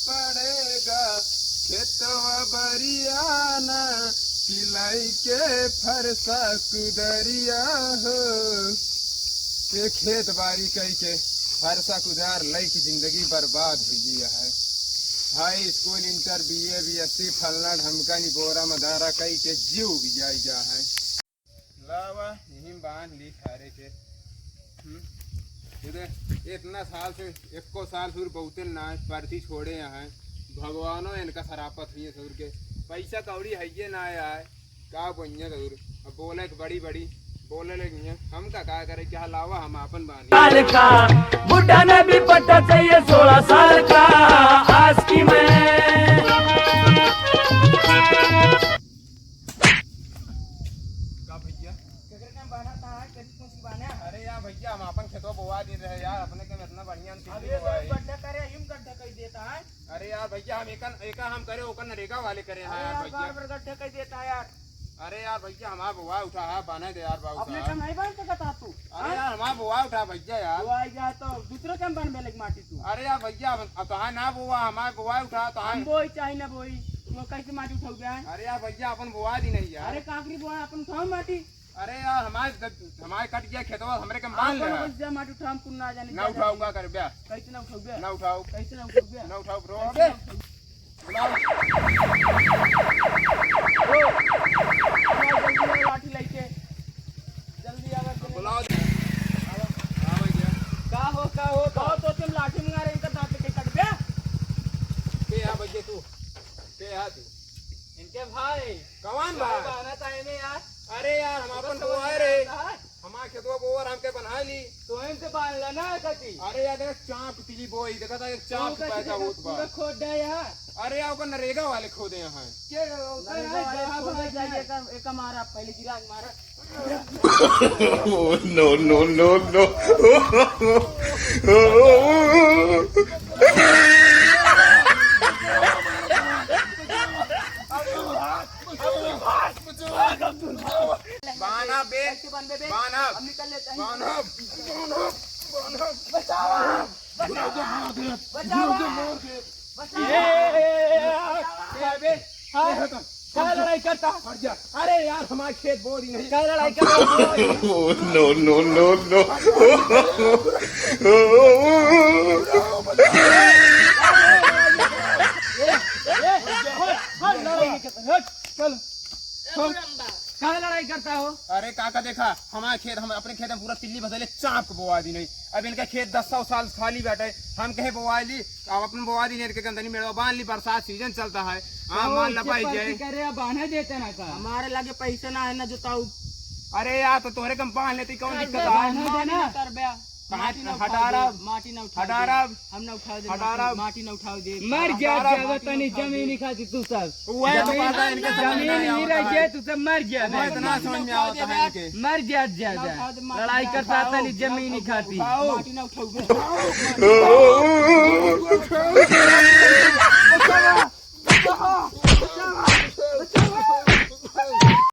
पड़ेगा खेतवा बरियाना पिलाई के फरसा कुदरिया हो। ये खेत बाड़ी कई के फरसा कुदार लई की जिंदगी बर्बाद हो गई है। High school inter BA BSc फलना ढमका नी बोरा मदारा कई के जीव भी जाई जा है। लावा यही बांध ली खारे के इतना साल से एको साल सुर बहुते ना परथी छोड़े यहाँ भगवानो इनका सरापत हुई सुर के पैसा कौड़ी है ये ना आए का बनिया सुर अब बोले बड़ी बड़ी बोले लगी हम का करे क्या लावा हम अपन बानी साल का बुढ़ा ने भी पट्टा चाहिए 16 साल का आज की मैं अरे यार भैया हम अपन खेतों बोवा दे रहे यार अपने के इतना बढ़िया अरे यार भैया हम एक हम करे ओकर नरेगा वाले करे हैं यार भैया अरे यार भैया हमारा बुआ उठा है बने दे यार बाबू अपने काम नहीं बन सकता तू। अरे यार हमारा बुआ उठा भैया यार वो आई जा तो दूसरे काम बन में माटी तू। अरे यार भैया अब तो ना बुआ हमारा बुआ उठा तो हम बोई चाहिए ना बोई वो कैसे माटी उठाओ गया है। अरे यार भैया अपन बुआ दी नहीं यार। अरे काकरी बुआ अपन उठाओ माटी। अरे यार हमारे कट गया खेतवा हमरे के मान ले कैसे माटी उठाओ हमको ना जाने ना उठाओ का कर बे कैसे ना उठाओ बे ना उठाओ कैसे ना उठाओ बे ना उठाओ ब्रो लाठी लेके जल्दी आवा बुलाओ का हो तो तुम लाठी मंगा रहे इनका दांत के कट बे के आ भैया तू के आ तू इनके भाई कौन भाई बना ताए में यार। अरे यार हम अपन बुआ रे हमारे खेतवा बोर हमके बना ली तो इनसे बांध लेना कटी। अरे यार देख चाप तिली बोई देखा था एक चाप पैदा होत बा खोद दे यार। अरे यार ओकर नरेगा वाले खोदे यहाँ के भाई जाइए एक मारा पहले गिरा मारा no, no, no, no. बाना बे बाना हम निकल लेते हैं। बाना क्या लड़ाई करता। अरे यार हमारे खेत बोर ही नहीं क्या लड़ाई करता। no, no, no, no. क्या लड़ाई करता हो। अरे काका देखा हमारे खेत हम अपने खेत में पूरा तिल्ली बदले चाप बोआ दी नहीं। अब इनका खेत 10 साल खाली बैठे हम कहे बोआ ली अब अपन बोआ दी नहीं के गंदनी मेड़वा बांध ली बरसात सीजन चलता है हाँ मान लपाई जाए करे बांधे देते ना का हमारे लगे पैसा ना है ना जुताऊ। अरे यार तो तोहरे कम बांध लेती कौन दिक्कत है कर बे माटी ना उठा हम ना उठा दे माटी ना उठाओ दे मर जा तनी जमीन ही खाती तू सब वह तो पता है इनके जमीन ही रह गया तू सब मर जा इतना समझ में आता है इनके मर जा लड़ाई करता तनी जमीन ही खाती माटी ना उठाओ